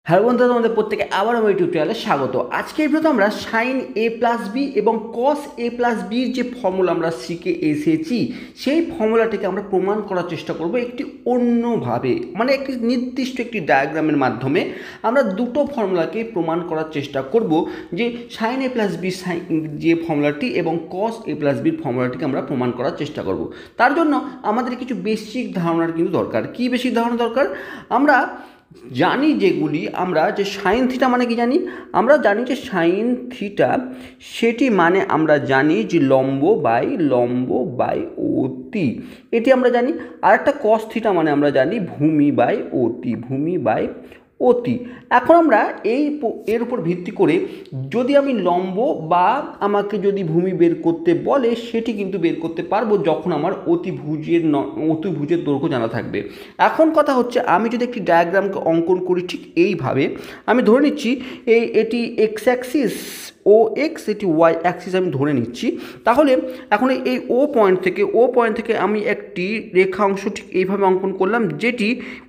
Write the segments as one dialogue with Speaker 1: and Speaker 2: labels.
Speaker 1: Hello বন্ধুরা, তোমাদের প্রত্যেকে আবার আমার ইউটিউব চ্যানেলে স্বাগত। আজকের ভিডিওতে আমরা সাইন এ প্লাস বি এবং কস এ প্লাস বির যে ফর্মুলা আমরা শিখে এসেছি সেই ফর্মুলাটিকে আমরা প্রমাণ করার চেষ্টা করব একটি অন্যভাবে, মানে একটি নির্দিষ্ট একটি ডায়াগ্রামের মাধ্যমে আমরা দুটো ফর্মুলাকে প্রমাণ করার চেষ্টা করব যে সাইন এ প্লাস বি যে ফর্মুলাটি এবং কস এ প্লাস বির ফর্মুলাটিকে আমরা প্রমাণ করার চেষ্টা করব। তার জন্য আমাদের কিছু বেসিক ধারণার কিন্তু দরকার। কি বেসিক ধারণা দরকার? আমরা জানি যেগুলি, আমরা যে সাইন থিটা মানে কি জানি? আমরা জানি যে সাইন থিটা সেটি মানে আমরা জানি যে লম্ব বাই অতি, এটি আমরা জানি। আর একটা কস থিটা মানে আমরা জানি ভূমি বাই অতি। এখন আমরা এর উপর ভিত্তি করে যদি আমি লম্ব বা আমাকে যদি ভূমি বের করতে বলে সেটি কিন্তু বের করতে পারবো যখন আমার অতিভুজের দৈর্ঘ্য জানা থাকবে। এখন কথা হচ্ছে, আমি যদি একটি ডায়াগ্রামকে অঙ্কন করি ঠিক এইভাবে, আমি ধরে নিচ্ছি এটি এক্স অ্যাক্সিস ও এক্স, এটি ওয়াই অ্যাক্সিস আমি ধরে নিচ্ছি। তাহলে এখন এই ও পয়েন্ট থেকে আমি একটি রেখা অংশ ঠিক এইভাবে অঙ্কন করলাম যেটি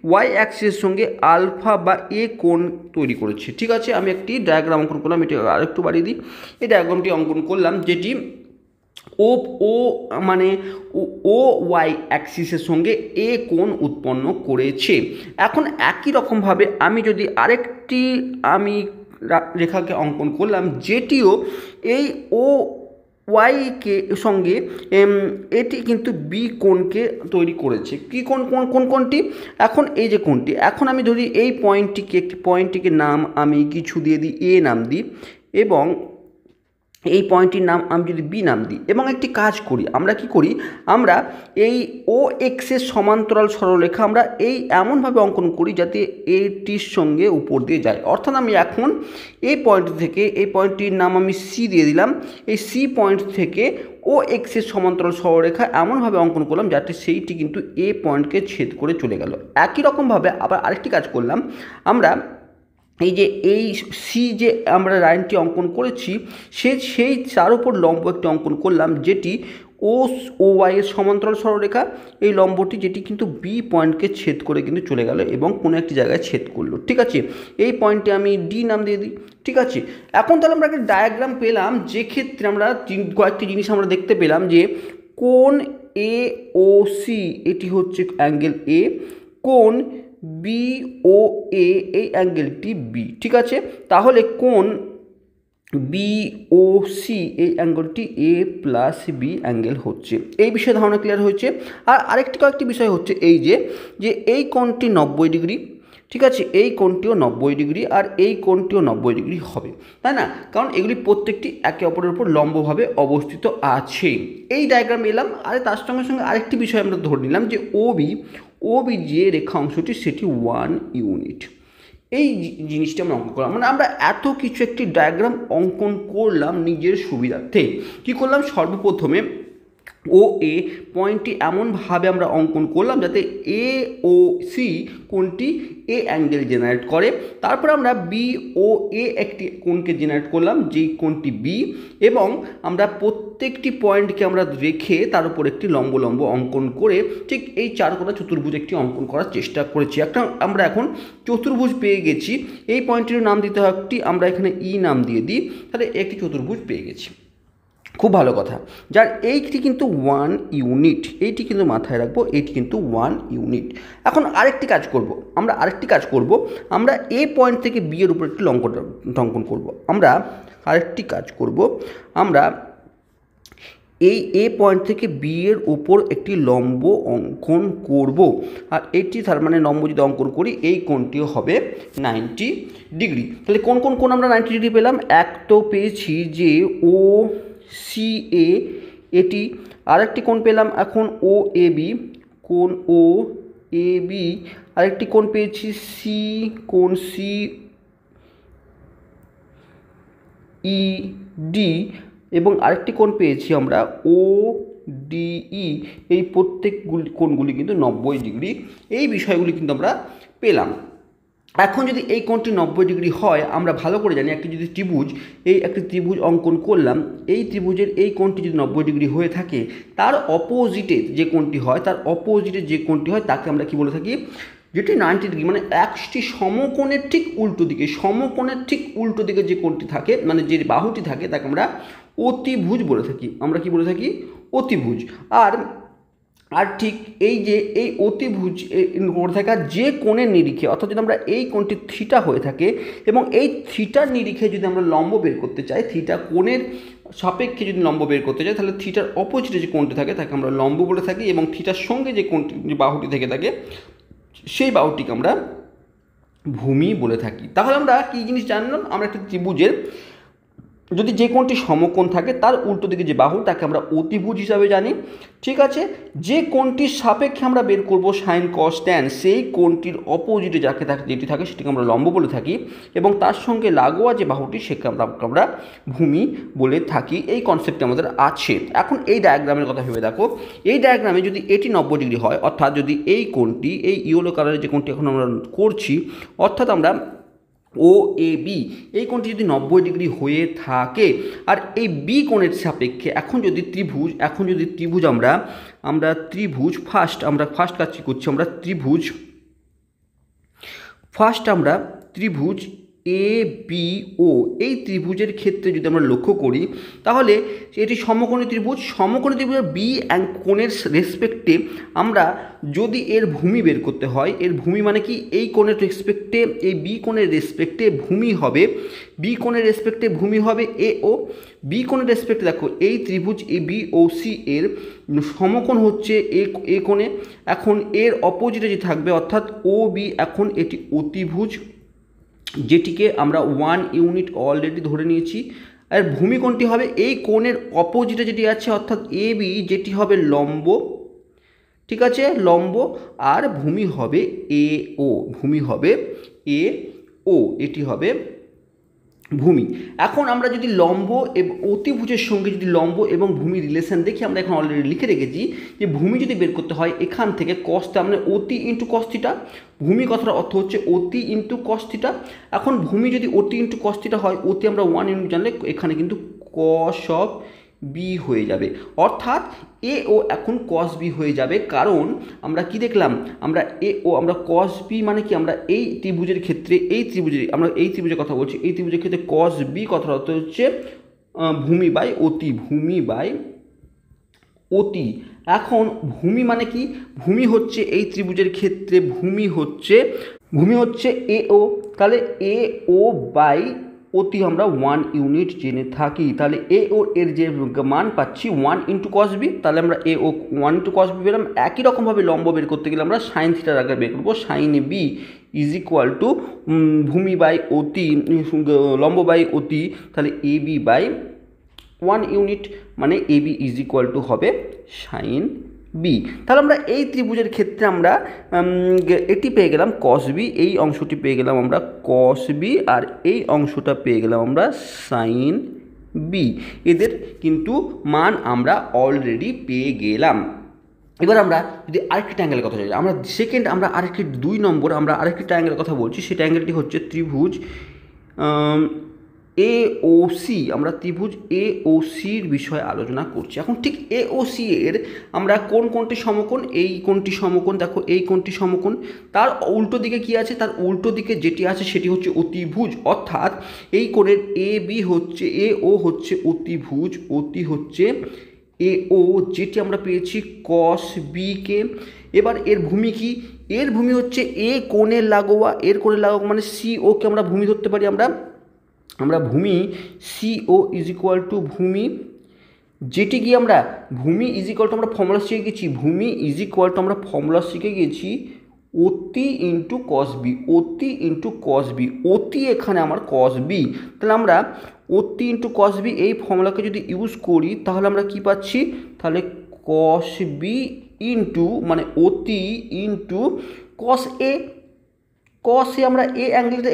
Speaker 1: ওয়াই অ্যাক্সিসের সঙ্গে আলফা বা এ কোণ তৈরি করেছে। ঠিক আছে, আমি একটি ডায়াগ্রাম অঙ্কন করলাম, এটি আরেকটু বাড়িয়ে দিই। এই ডায়াগ্রামটি অঙ্কন করলাম যেটি ও ও মানে ও ওয়াই অ্যাক্সিসের সঙ্গে এ কোণ উৎপন্ন করেছে। এখন একই রকমভাবে আমি যদি আরেকটি রেখাকে অঙ্কন করলাম যেটিও এই ও ওয়াইকে সঙ্গে এটি কিন্তু বি কোণকে তৈরি করেছে। কী কোণ কোণটি? এখন এই যে কোণটি, এখন আমি ধরি এই পয়েন্টটিকে নাম আমি কিছু দিয়ে দিই, এ নাম দিই, এবং এই পয়েন্টটির নাম আমি যদি বি নাম দিই, এবং একটি কাজ করি, আমরা কি করি, আমরা এই ও এক্সের সমান্তরাল সরলরেখা আমরা এমনভাবে অঙ্কন করি যাতে এটির সঙ্গে উপর দিয়ে যায়। অর্থাৎ আমি এখন এই পয়েন্টটির নাম আমি সি দিয়ে দিলাম। এই সি পয়েন্ট থেকে ও এক্সের সমান্তরাল সরলরেখা এমনভাবে অঙ্কন করলাম যাতে সেইটি কিন্তু এ পয়েন্টকে ছেদ করে চলে গেল। একই রকমভাবে আবার আরেকটি কাজ করলাম, আমরা এই সি যে আমরা লাইনটি অঙ্কন করেছি সেই তার উপর লম্ব একটি অঙ্কন করলাম যেটি ও ওয়াইয়ের সমান্তরাল সরলরেখা, এই লম্বটি যেটি কিন্তু বি পয়েন্টকে ছেদ করে কিন্তু চলে গেল এবং কোনো একটি জায়গায় ছেদ করলো। ঠিক আছে, এই পয়েন্টে আমি ডি নাম দিয়ে দিই। ঠিক আছে, এখন তাহলে আমরা একটা ডায়াগ্রাম পেলাম যে ক্ষেত্রে আমরা কয়েকটি জিনিস আমরা দেখতে পেলাম যে কোণ এ ও সি এটি হচ্ছে অ্যাঙ্গেল এ, কোণ বি ও এ এই অ্যাঙ্গেলটি বি। ঠিক আছে, তাহলে কোণ বি ও সি এই অ্যাঙ্গেলটি এ প্লাস বি অ্যাঙ্গেল হচ্ছে। এই বিষয়ে ধারণা ক্লিয়ার হয়েছে। আর কয়েকটি বিষয় হচ্ছে এই যে এই কোণটি 90 ডিগ্রি। ঠিক আছে, এই কোণটিও 90 ডিগ্রি আর এই কোণটিও 90 ডিগ্রি হবে, তাই না? কারণ এগুলি প্রত্যেকটি একে অপরের উপর লম্বভাবে অবস্থিত আছে। এই ডায়াগ্রাম এলাম। আর তার সঙ্গে আরেকটি বিষয় আমরা ধরে নিলাম যে ওবি যে রেখা অংশটি সেটি 1 ইউনিট। এই জিনিসটা আমরা অঙ্কন করলাম, মানে আমরা এত কিছু একটি ডায়াগ্রাম অঙ্কন করলাম নিজের সুবিধার্থে। কী করলাম? সর্বপ্রথমে ও এ পয়েন্টটি এমনভাবে আমরা অঙ্কন করলাম যাতে এ ও সি কোণটি এ অ্যাঙ্গেল জেনারেট করে। তারপর আমরা বি ও এ একটি কোণকে জেনারেট করলাম যেই কোণটি বি, এবং আমরা প্রত্যেকটি পয়েন্টকে আমরা রেখে তার উপর একটি লম্ব অঙ্কন করে ঠিক এই চারকোণা চতুর্ভুজ একটি অঙ্কন করার চেষ্টা করেছি। আমরা এখন চতুর্ভুজ পেয়ে গেছি। এই পয়েন্টটির নাম দিতে হয় একটি, আমরা এখানে ই নাম দিয়ে দিই, তাহলে একটি চতুর্ভুজ পেয়ে গেছি। খুব ভালো কথা, যার এইটি কিন্তু 1 ইউনিট, এইটি কিন্তু মাথায় রাখবো, এইটি কিন্তু 1 ইউনিট। এখন আরেকটি কাজ করব, আমরা এ পয়েন্ট থেকে বি এর উপর একটি অঙ্কন করব। আমরা এই এ পয়েন্ট থেকে বি এর উপর একটি লম্ব অঙ্কন করব। আর এটি তার মানে লম্ব যদি অঙ্কন করি এই কোণটিও হবে 90 ডিগ্রি। তাহলে কোন আমরা 90 ডিগ্রি পেলাম? এক তো পেয়েছি যে ও সি এ, এটি আরেকটি কোণ পেলাম এখন ও এ বি, কোণ ও এ বি, আরেকটি কোণ পেয়েছি কোণ সি ই ডি, এবং আরেকটি কোণ পেয়েছি আমরা ও ডিই। এই প্রত্যেকগুলি কোণগুলি কিন্তু 90 ডিগ্রি। এই বিষয়গুলি কিন্তু আমরা পেলাম। এখন যদি এই কোণটি 90 ডিগ্রি হয়, আমরা ভালো করে জানি একটি ত্রিভুজ অঙ্কন করলাম, এই ত্রিভুজের এই কোণটি যদি 90 ডিগ্রি হয়ে থাকে তার অপোজিটে যে কোণটি হয় তাকে আমরা কি বলে থাকি? যেটি 90 ডিগ্রি মানে একটি সমকোণের ঠিক উল্টো দিকে, সমকোণের ঠিক উল্টো দিকে যে কোণটি থাকে মানে যে বাহুটি থাকে তাকে আমরা অতিভুজ বলে থাকি। আমরা কি বলে থাকি? অতিভুজ। আর ঠিক এই যে এই অতিভুজ করে থাকা যে কোণের নিরিখে, অর্থাৎ যদি আমরা এই কোণটি থিটা হয়ে থাকে এবং এই থিটার নিরিখে যদি আমরা লম্ব বের করতে চাই, থিটা কোণের সাপেক্ষে যদি লম্ব বের করতে চাই, তাহলে থিটার অপোজিটে যে কোণটি থাকে তাকে আমরা লম্ব বলে থাকি এবং থিটার সঙ্গে যে কোণটি যে বাহুটি থেকে থাকে সেই বাহুটিকে আমরা ভূমি বলে থাকি। তাহলে আমরা কী জিনিস জানলাম? আমরা একটা ত্রিভুজের যদি যে কোণটি সমকোণ থাকে তার উল্টো দিকে যে বাহু তাকে আমরা অতিভুজ হিসাবে জানি। ঠিক আছে, যে কোণটির সাপেক্ষে আমরা বের করব সাইন কস ট্যান, সেই কোণটির অপোজিটে যাকে থাকে যেটি থাকে সেটিকে আমরা লম্ব বলে থাকি এবং তার সঙ্গে লাগোয়া যে বাহুটি সেকে আমরা ভূমি বলে থাকি। এই কনসেপ্টটি আমাদের আছে। এখন এই ডায়াগ্রামের কথা ভেবে দেখো, এই ডায়াগ্রামে যদি এটি 90 ডিগ্রি হয়, অর্থাৎ যদি এই কোণটি, এই ইয়েলো কালারের যে কোণটি এখন আমরা করছি, অর্থাৎ আমরা ও এ বি এই কোণটি যদি 90 ডিগ্রি হয়ে থাকে আর এই বি কোণের সাপেক্ষে এখন যদি ত্রিভুজ আমরা ত্রিভুজ ফার্স্ট কাজ কী করছি, আমরা ত্রিভুজ এ বি ও এই ত্রিভুজের ক্ষেত্রে যদি আমরা লক্ষ্য করি তাহলে এটি সমকোণী ত্রিভুজের বি কোণের রেসপেক্টে আমরা যদি এর ভূমি বের করতে হয়, এর ভূমি মানে কি এই কোণের রেসপেক্টে, এই বি কোণের রেসপেক্টে ভূমি হবে এ ও বি কোণের রেসপেক্টে দেখো এই ত্রিভুজ এ বি ও সি এর সমকোণ হচ্ছে এ কোণে। এখন এর অপোজিটে যে থাকবে অর্থাৎ ও বি, এখন এটি অতিভুজ যেটিকে আমরা 1 ইউনিট অলরেডি ধরে নিয়েছি। আর ভূমি কোণটি হবে এই কোণের অপোজিটে যেটি আছে অর্থাৎ এ বি, যেটি হবে লম্ব। ঠিক আছে, লম্ব। আর ভূমি হবে এ ও, এটি হবে ভূমি। এখন আমরা যদি লম্ব এবং অতিভুজের সঙ্গে যদি লম্ব এবং ভূমি রিলেশন দেখি, আমরা এখন অলরেডি লিখে রেখেছি যে ভূমি যদি বের করতে হয় এখান থেকে কসটা মানে অতি ইন্টু কস থিটা, ভূমি কথার অর্থ হচ্ছে অতি ইন্টু কস থিটা। এখন ভূমি যদি অতি ইন্টু কস থিটা হয়, অতি আমরা 1 ইউনিট জানলে এখানে কিন্তু কস অফ বি হয়ে যাবে, অর্থাৎ এ ও এখন কস বি হয়ে যাবে। কারণ আমরা কি দেখলাম, আমরা কস বি মানে কি, আমরা এই ত্রিভুজের ক্ষেত্রে আমরা এই ত্রিভুজের কথা বলছি, এই ত্রিভুজের ক্ষেত্রে কস বি কথার অর্থ হচ্ছে ভূমি বাই অতি। এখন ভূমি মানে কি, ভূমি হচ্ছে এই ত্রিভুজের ক্ষেত্রে ভূমি হচ্ছে এ ও, তাহলে এ ও বাই অতি আমরা 1 ইউনিট জেনে থাকি। তাহলে এ ও এর যে মান পাচ্ছি 1 ইন্টু কস বি, তাহলে আমরা এ ও 1 ইন্টু কস বি পেলাম। একই রকমভাবে লম্ব বের করতে গেলে আমরা সাইন থিটার আগে বের করবো, sine B is equal to ভূমি বাই অতি, লম্ব বাই অতি, তাহলে এ বি বাই 1 ইউনিট, মানে A B is equal two হবে সাইন বি। তাহলে আমরা এই ত্রিভুজের ক্ষেত্রে আমরা এটি পেয়ে গেলাম কস বি, এই অংশটি পেয়ে গেলাম আমরা কস বি, আর এই অংশটা পেয়ে গেলাম আমরা সাইন বি। এদের কিন্তু মান আমরা অলরেডি পেয়ে গেলাম। এবার আমরা যদি আরেকটি ট্রায়াঙ্গেলের কথা বলি, আমরা আরেকটি 2 নম্বর আমরা আরেকটি ট্রায়াঙ্গেলের কথা বলছি। সেই ট্রায়াঙ্গেলটি হচ্ছে ত্রিভুজ এ ও সি। আমরা ত্রিভুজ এ ও সির বিষয়ে আলোচনা করছি। এখন ঠিক এ ও সি এর আমরা কোনটি সমকোণ, এই কোণটি সমকোণ, দেখো এই কোণটি সমকোণ, তার উল্টো দিকে কি আছে, তার উল্টো দিকে যেটি আছে সেটি হচ্ছে অতিভুজ, অর্থাৎ এই কোণের এ বি হচ্ছে এ ও হচ্ছে অতিভুজ, অতি হচ্ছে এ ও, যেটি আমরা পেয়েছি কস বি কে। এবার এর ভূমি কি, এর ভূমি হচ্ছে এ কোণের লাগোয়া, মানে সি ও কে আমরা ভূমি ধরতে পারি। আমরা ভূমি C O is equal to ভূমি, যেটি কি আমরা ভূমি ইজ ইকুয়াল টু আমরা ফর্মুলা শিখে গেছি, অতি ইন্টু কস বি, অতি এখানে আমার কস বি। তাহলে আমরা অতি ইন্টু কস বি এই ফর্মুলাকে যদি ইউজ করি তাহলে আমরা কি পাচ্ছি, তাহলে কস বি ইন্টু মানে অতি ইন্টু কস এ। আমরা এ অ্যাঙ্গেলের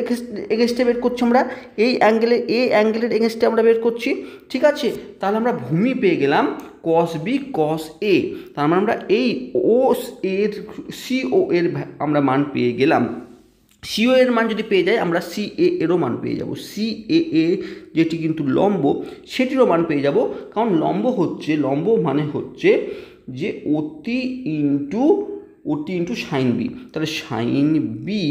Speaker 1: এগেনস্টে বের করছি, আমরা এ অ্যাঙ্গেলের এগেনস্টে আমরা বের করছি। ঠিক আছে, তাহলে আমরা ভূমি পেয়ে গেলাম কস বি কস এ। তার মানে আমরা এই ও এর সি ও এর আমরা মান পেয়ে গেলাম। সিও এর মান যদি পেয়ে যাই আমরা সি এরও মান পেয়ে যাব, যেটি কিন্তু লম্ব সেটিরও মান পেয়ে যাব। কারণ লম্ব মানে হচ্ছে যে অতি ইন্টু ওটি ইন্টু সাইন বি, তাহলে সাইন বি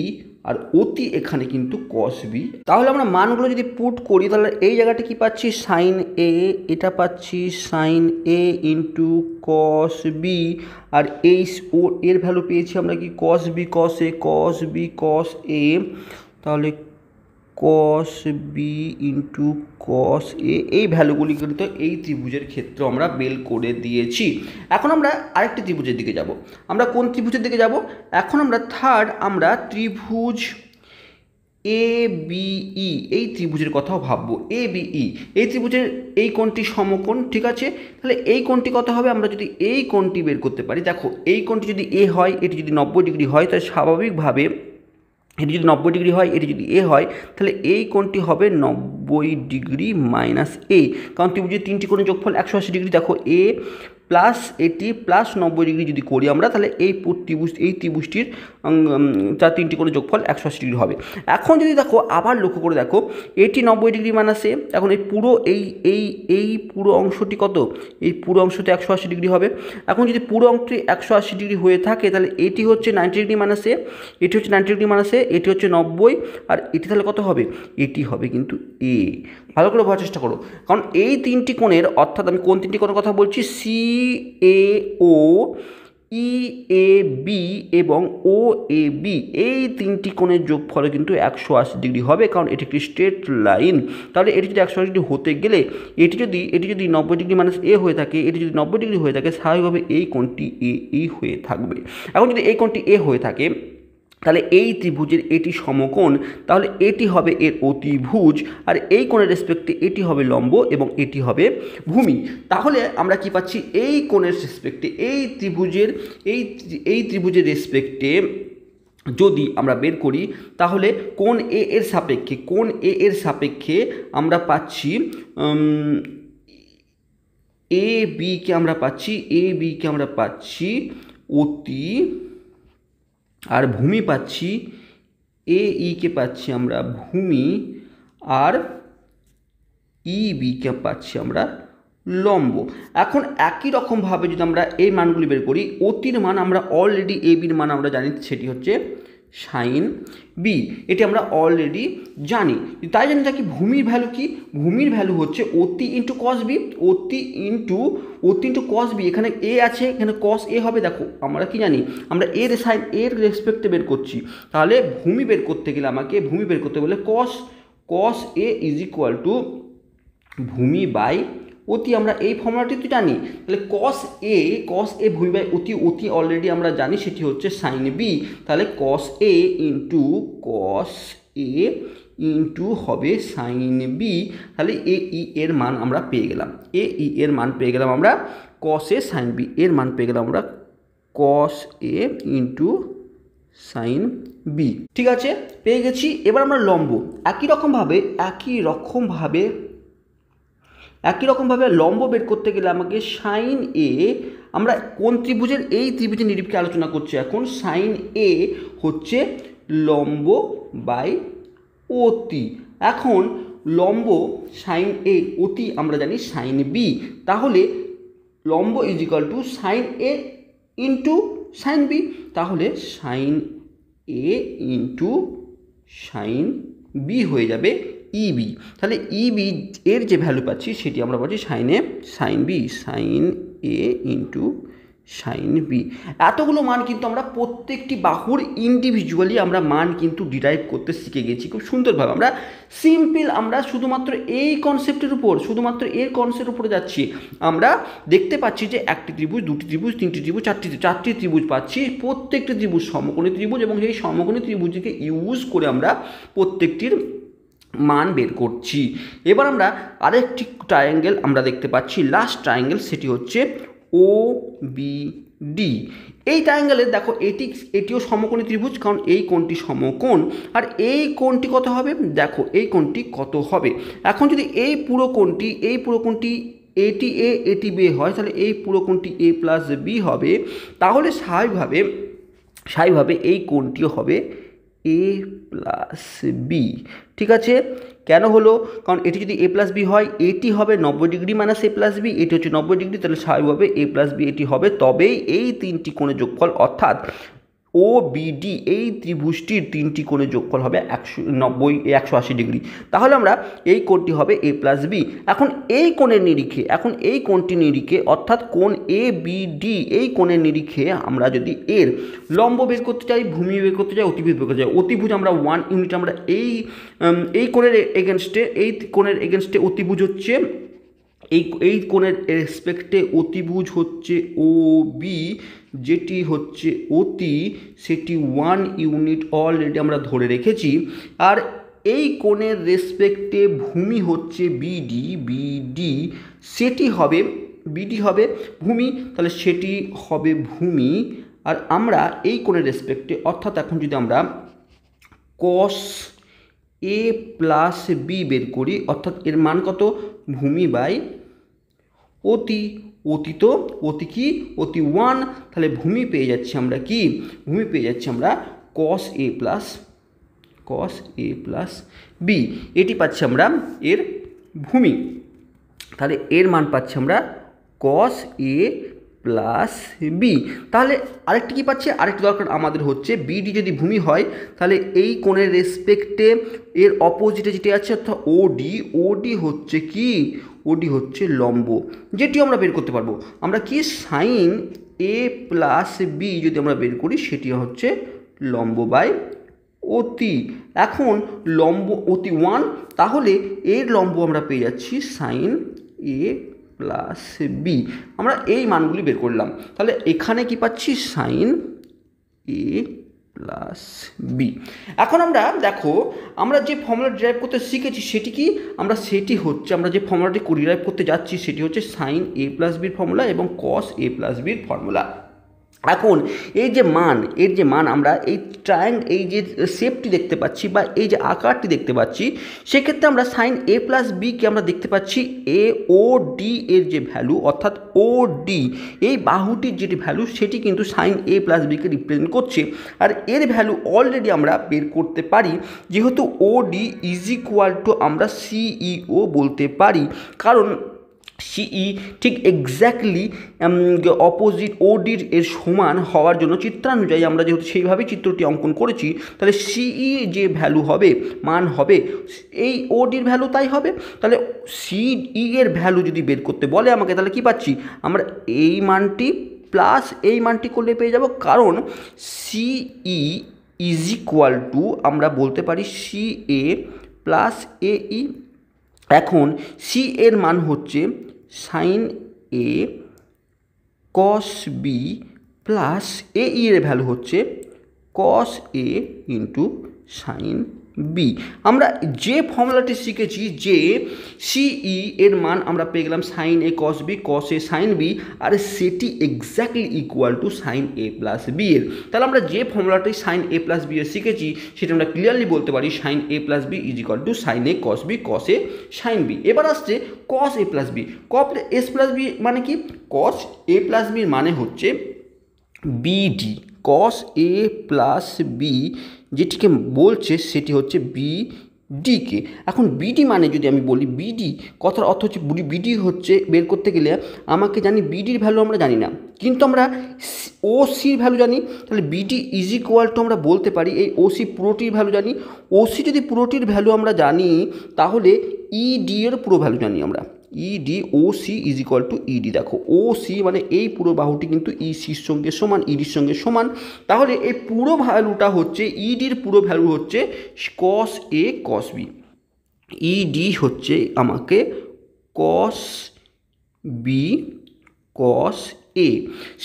Speaker 1: আর অতি এখানে কিন্তু কস বি। তাহলে আমরা মানগুলো যদি পুট করি তাহলে এই জায়গাটা কি পাচ্ছি, সাইন এ, এটা পাচ্ছি sign A into cos B, আর এই এর ভ্যালু পেয়েছি আমরা কি কস বি কস এ, কস বি কস এ, তাহলে কস বি ইন্টু কস এ, এই ভ্যালুগুলি কিন্তু এই ত্রিভুজের ক্ষেত্রে আমরা বের করে দিয়েছি। এখন আমরা আরেকটি ত্রিভুজের দিকে যাব। আমরা কোন ত্রিভুজের দিকে যাব? এখন আমরা আমরা ত্রিভুজ এ বিই, এই ত্রিভুজের কথাও ভাববো। এ বিই, এই ত্রিভুজের এই কোণটি সমকোণ, ঠিক আছে? তাহলে এই কোণটি কত হবে? আমরা যদি এই কোণটি বের করতে পারি, দেখো এই কোণটি যদি এ হয়, এটি যদি 90 ডিগ্রি হয়, তাহলে স্বাভাবিকভাবে এটি যদি 90 ডিগ্রি হয়, এটি যদি এ হয়, তাহলে এই কোণটি হবে 90 ডিগ্রি মাইনাস এ, কারণ ত্রিভুজের তিনটি কোণের যোগফল 180 ডিগ্রি। দেখো এ প্লাস এটি প্লাস 90 ডিগ্রি যদি করি আমরা, তাহলে এই ত্রিভুজটির তার তিনটি কোণের যোগফল 180 ডিগ্রি হবে। এখন যদি দেখো আবার লক্ষ্য করে দেখো, এটি 90 ডিগ্রি মাইনাস এ, এখন এই পুরো এই পুরো অংশটি কত? এই পুরো অংশটি 180 ডিগ্রি হবে। এখন যদি পুরো অংশটি 180 ডিগ্রি হয়ে থাকে, তাহলে এটি হচ্ছে 90 ডিগ্রি মাইনাস এ, এটি হচ্ছে 90 ডিগ্রি মাইনাস এ, এটি হচ্ছে 90, আর এটি তাহলে কত হবে? এটি হবে কিন্তু এ। ভালো করে বোঝার চেষ্টা করো, কারণ এই তিনটি কোণের, অর্থাৎ আমি কোন তিনটি কোণের কথা বলছি, C A O, E A B এবং ও এ বি, এই তিনটি কোণের যোগফলে কিন্তু 180 ডিগ্রি হবে, কারণ এটি একটি স্ট্রেট লাইন। তাহলে এটি যদি 180 ডিগ্রি হতে গেলে এটি যদি 90 ডিগ্রি মাইনাস এ হয়ে থাকে, এটি যদি 90 ডিগ্রি হয়ে থাকে, স্বাভাবিকভাবে এই কোণটি এ হয়ে থাকবে। এখন যদি এই কোণটি এ হয়ে থাকে, তাহলে এই ত্রিভুজের এটি সমকোণ, তাহলে এটি হবে এর অতিভুজ, আর এই কোণের রেসপেক্টে এটি হবে লম্ব এবং এটি হবে ভূমি। তাহলে আমরা কি পাচ্ছি? এই কোণের রেসপেক্টে এই ত্রিভুজের রেসপেক্টে যদি আমরা বের করি, তাহলে কোণ এ এর সাপেক্ষে আমরা পাচ্ছি এ বিকে আমরা পাচ্ছি অতি, আর ভূমি পাচ্ছি এ ইকে পাচ্ছি আমরা ভূমি, আর ই বিকে পাচ্ছি আমরা লম্ব। এখন একই রকমভাবে যদি আমরা এই মানগুলি বের করি, অতির মান আমরা অলরেডি, এ বির মান আমরা জানি, সেটি হচ্ছে সাইন বি, এটি আমরা অলরেডি জানি। তাই জানি থাকি ভূমির ভ্যালু কি? ভূমির ভ্যালু হচ্ছে অতি ইন্টু কস বি, অতি ইন্টু কস বি। এখানে এ আছে, এখানে কস এ হবে। দেখো আমরা কি জানি, আমরা এর সাইন এর রেসপেক্টে বের করছি, তাহলে ভূমি বের করতে গেলে আমাকে ভূমি বের করতে গেলে কস এ ইজ ইকুয়াল টু ভূমি বাই অতি, আমরা এই ফর্মুলাটি তো জানি। তাহলে কস এ ভূমি বাই অতি অলরেডি আমরা জানি, সেটি হচ্ছে সাইন বি। তাহলে কস এ ইন্টু হবে সাইন বি। তাহলে এ ই এর মান আমরা পেয়ে গেলাম, আমরা কস এ সাইন বি এর মান পেয়ে গেলাম আমরা কস এ ইন্টু সাইন বি। ঠিক আছে, পেয়ে গেছি। এবার আমরা লম্ব একই রকমভাবে লম্ব বের করতে গেলে আমাকে সাইন এ, আমরা কোন ত্রিভুজের, এই ত্রিভুজের নিরিখকে আলোচনা করছি এখন। সাইন এ হচ্ছে লম্ব বাই অতি। এখন লম্ব সাইন এ, অতি আমরা জানি সাইন বি, তাহলে লম্ব is equal to sine A into sine B, তাহলে sine A into sine B হয়ে যাবে ইবি। তাহলে ইবি এর যে ভ্যালু পাচ্ছি সেটি আমরা পাচ্ছি sign A into sine B. এতগুলো মান কিন্তু আমরা প্রত্যেকটি বাহুর ইন্ডিভিজুয়ালি আমরা মান কিন্তু ডিরাইভ করতে শিখে গেছি খুব সুন্দরভাবে। আমরা সিম্পল, আমরা শুধুমাত্র এই কনসেপ্টের উপর, শুধুমাত্র এর কনসেপ্টের উপরে যাচ্ছি। আমরা দেখতে পাচ্ছি যে একটি ত্রিভুজ, দুটি ত্রিভুজ, তিনটি ত্রিভুজ, চারটি ত্রিভুজ পাচ্ছি। প্রত্যেকটি ত্রিভুজ সমকোণী ত্রিভুজ, এবং সেই সমকোণী ত্রিভুজকে ইউজ করে আমরা প্রত্যেকটির মান বের করছি। এবার আমরা আরেকটি ট্রায়াঙ্গেল আমরা দেখতে পাচ্ছি, লাস্ট ট্রায়াঙ্গেল, সেটি হচ্ছে ও বি ডি। এই ট্রায়াঙ্গেলের দেখো এটিও সমকোণী ত্রিভুজ, কারণ এই কোণটি সমকোণ, আর এই কোণটি কত হবে? দেখো এই কোণটি কত হবে। এখন যদি এই পুরো কোণটি এটি এ এটি বি হয়, তাহলে এই পুরো কোণটি এ প্লাস বি হবে। তাহলে স্বাভাবিকভাবে এই কোণটিও হবে এ প্লাস বি। ঠিক আছে, কেন হলো? কারণ এটি যদি এ প্লাস বি হয়, এটি হবে 90 ডিগ্রি মাইনাস এ প্লাস বি, এটি হচ্ছে 90 ডিগ্রি, তাহলে স্বাভাবিকভাবে এ প্লাস বি এটি হবে, তবেই এই তিনটি কোণের যোগফল অর্থাৎ ও বিডি এই ত্রিভুজটির তিনটি কোণের যোগফল হবে 180 ডিগ্রি। তাহলে আমরা এই কোণটি হবে এ প্লাস বি। এখন এই কোণের নিরিখে, এই কোণটি নিরিখে অর্থাৎ কোণ এ বি ডি, এই কোণের নিরিখে আমরা যদি এর লম্ব বের করতে চাই, ভূমি বের করতে চাই, অতিভুজ বের করতে চাই, অতিভুজ আমরা 1 ইউনিট আমরা এই কোণের এগেনস্টে অতিভুজ হচ্ছে এই কোণের রেসপেক্টে অতিভুজ হচ্ছে ও বি, যেটি হচ্ছে অতি, সেটি 1 ইউনিট অলরেডি আমরা ধরে রেখেছি। আর এই কোণের রেসপেক্টে ভূমি হচ্ছে বিডি, সেটি হবে বিডি হবে ভূমি, তাহলে সেটি হবে ভূমি। আর আমরা এই কোণের রেসপেক্টে অর্থাৎ এখন যদি আমরা কস এ প্লাস বি বের করি, অর্থাৎ এর মান কত? ভূমি বাই অতি, অতি কি? অতি 1, তাহলে ভূমি পেয়ে যাচ্ছি আমরা কি? ভূমি পেয়ে যাচ্ছি আমরা কস এ প্লাস বি, এটি পাচ্ছি আমরা এর ভূমি। তাহলে এর মান পাচ্ছি আমরা কস এ প্লাস বি। তাহলে আরেকটি কী পাচ্ছি? আরেকটি দরকার আমাদের হচ্ছে বিডি যদি ভূমি হয়, তাহলে এই কোণের রেসপেক্টে এর অপোজিটে যেটি আছে অর্থাৎ ওডি হচ্ছে কি? ওডি হচ্ছে লম্ব, যেটিও আমরা বের করতে পারবো। আমরা কি সাইন এ প্লাস বি যদি আমরা বের করি, সেটি হচ্ছে লম্ব বাই অতি। এখন লম্ব অতি 1, তাহলে এর লম্ব আমরা পেয়ে যাচ্ছি সাইন এ প্লাস বি। আমরা এই মানগুলি বের করলাম, তাহলে এখানে কি পাচ্ছি? Sign A plus B. এখন আমরা দেখো, আমরা যে ফর্মুলা ডিরাইভ করতে শিখেছি সেটি কি? আমরা যে ফর্মুলাটি ডিরাইভ করতে যাচ্ছি সেটি হচ্ছে সাইন এ প্লাস বির ফর্মুলা এবং কস এ প্লাস বির ফর্মুলা। এখন এর যে মান আমরা এই যে শেপটি দেখতে পাচ্ছি বা এই যে আকারটি দেখতে পাচ্ছি, সেক্ষেত্রে আমরা সাইন এ প্লাস বিকে আমরা দেখতে পাচ্ছি এ ও ডি এর যে ভ্যালু, অর্থাৎ ও ডি এই বাহুটির যেটি ভ্যালু, সেটি কিন্তু sign A plus bike represent করছে। আর এর ভ্যালু অলরেডি আমরা বের করতে পারি, যেহেতু ও ডি ইজ ইকুয়াল টু আমরা সিইও বলতে পারি, কারণ সিই ঠিক এক্স্যাক্টলি অপোজিট ওডির এর সমান হওয়ার জন্য চিত্রানুযায়ী আমরা যেহেতু সেইভাবেই চিত্রটি অঙ্কন করেছি, তাহলে সিই যে ভ্যালু হবে, মান হবে, এই ওডির ভ্যালু তাই হবে। তাহলে সিই এর ভ্যালু যদি বের করতে বলে আমাকে, তাহলে কি পাচ্ছি? আমরা এই মানটি প্লাস এই মানটি করলে পেয়ে যাব, কারণ সিই ইজ ইকুয়াল টু আমরা বলতে পারি সি এ প্লাস এই। এখন সি এর মান হচ্ছে sign A cos B plus এ এর ভ্যালু হচ্ছে কস এ ইন্টু সাইন বি। আমরা যে ফর্মুলাটি শিখেছি যে সিই এর মান আমরা পেয়ে গেলাম sine A cos B, cos A sine B, আর সেটি exactly equal to sine A plus B এর। তাহলে আমরা যে ফর্মুলাটি সাইন এ প্লাস বি এর শিখেছি, সেটা আমরা ক্লিয়ারলি বলতে পারি sine A plus B is equal to sine A cos B, cos A sine B. এবার আসছে cos A plus B. S plus B মানে কি? কস এ প্লাস বির মানে হচ্ছে BD, cos A plus B যেটিকে বলছে সেটি হচ্ছে বিডিকে। এখন বিডি মানে যদি আমি বলি, বিডি কথার অর্থ হচ্ছে বিডি হচ্ছে বের করতে গেলে আমাকে জানি বিডির ভ্যালু আমরা জানি না, কিন্তু আমরা ও সির ভ্যালু জানি। তাহলে বিডি ইজ ইকুয়াল টু আমরা বলতে পারি এই ও সি পুরোটির ভ্যালু জানি। ও সি যদি পুরোটির ভ্যালু আমরা জানি, তাহলে ইডি এর পুরো ভ্যালু জানি আমরা। ED O C is equal to ED. দেখো ও সি মানে এই পুরো বাহুটি কিন্তু ই সির সঙ্গে সমান, ইডির সঙ্গে সমান। তাহলে এই পুরো ভ্যালুটা হচ্ছে ইডির পুরো ভ্যালু হচ্ছে কস এ কস বি। ইডি হচ্ছে আমাকে কস বি কস এ।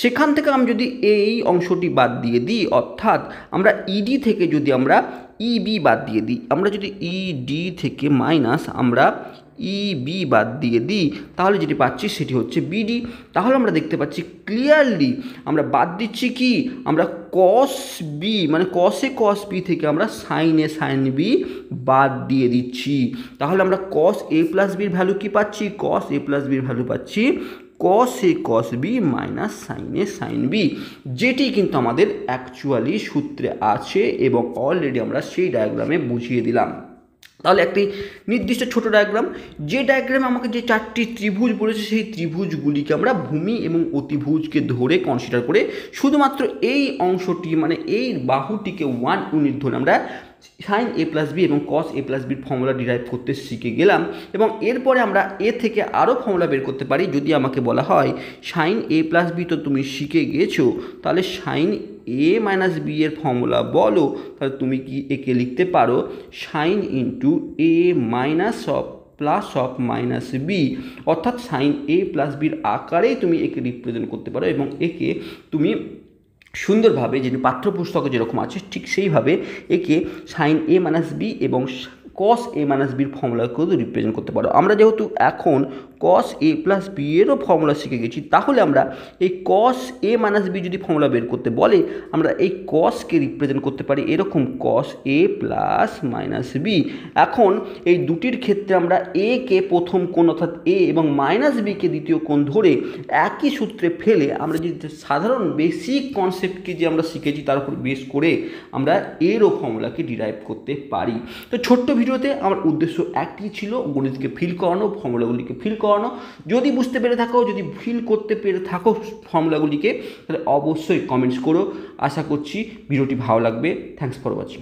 Speaker 1: সেখান থেকে আমি যদি এই অংশটি বাদ দিয়ে দিই, অর্থাৎ আমরা ইডি থেকে যদি আমরা ইবি বাদ দিয়ে দিই, আমরা যদি ইডি থেকে মাইনাস আমরা ইবি বাদ দিয়ে দিই, তাহলে যেটি পাচ্ছি সেটি হচ্ছে বিডি। তাহলে আমরা দেখতে পাচ্ছি ক্লিয়ারলি আমরা বাদ দিচ্ছি কি? আমরা কস বি মানে কস এ কস বি থেকে আমরা সাইন এ সাইন বি বাদ দিয়ে দিচ্ছি। তাহলে আমরা কস এ প্লাস বির ভ্যালু কি পাচ্ছি? কস এ প্লাস বির ভ্যালু পাচ্ছি কস এ কস বি মাইনাস সাইন এ সাইন বি, যেটি কিন্তু আমাদের অ্যাকচুয়ালি সূত্রে আছে এবং অলরেডি আমরা সেই ডায়াগ্রামে বুঝিয়ে দিলাম। তাহলে একটি নির্দিষ্ট ছোট ডায়াগ্রাম, যে ডায়াগ্রামে আমাকে যে 4টি ত্রিভুজ বলেছে সেই ত্রিভুজগুলিকে আমরা ভূমি এবং অতিভুজকে ধরে কনসিডার করে শুধুমাত্র এই অংশটি মানে এই বাহুটিকে 1 ইউনিট ধরে আমরা সাইন এ প্লাস বি এবং কস এ প্লাস বির ফর্মুলা ডিরাইভ করতে শিখে গেলাম। এবং এরপরে আমরা এ থেকে আরও ফর্মুলা বের করতে পারি। যদি আমাকে বলা হয় সাইন এ প্লাস বি তো তুমি শিখে গেছো, তাহলে সাইন এ মাইনাস বি এর ফর্মুলা বলো, তাহলে তুমি কি একে লিখতে পারো sine into A minus of plus of minus B, অর্থাৎ সাইন এ প্লাস বির আকারেই তুমি একে রিপ্রেজেন্ট করতে পারো এবং একে তুমি সুন্দরভাবে যেটি পাঠ্যপুস্তকে যেরকম আছে ঠিক সেইভাবে একে সাইন এ মাইনাস বি এবং কস এ মাইনাস বির ফর্মুলাকেও রিপ্রেজেন্ট করতে পারো। আমরা যেহেতু এখন কস এ প্লাস বি এরও ফর্মুলা শিখে গেছি, তাহলে আমরা এই কস এ মাইনাস বি যদি ফর্মুলা বের করতে বলে আমরা এই কসকে রিপ্রেজেন্ট করতে পারি এরকম কস এ প্লাস মাইনাস বি। এখন এই দুটির ক্ষেত্রে আমরা এ কে প্রথম কোণ অর্থাৎ এ এবং মাইনাস বিকে দ্বিতীয় কোণ ধরে একই সূত্রে ফেলে আমরা যদি সাধারণ বেসিক কনসেপ্টকে যে আমরা শিখেছি তার উপর বেস করে আমরা এরও ফর্মুলাকে ডিরাইভ করতে পারি। তো ছোট্ট ভিডিওতে আমার উদ্দেশ্য একটি ছিল, গণিতকে ফিল করানো, ফর্মুলাগুলিকে ফিল করানো। যদি বুঝতে পেরে থাকো, যদি ফিল করতে পেরে থাকো ফর্মুলাগুলিকে, তাহলে অবশ্যই কমেন্টস করো। আশা করছি ভিডিওটি ভালো লাগবে। Thanks for watching.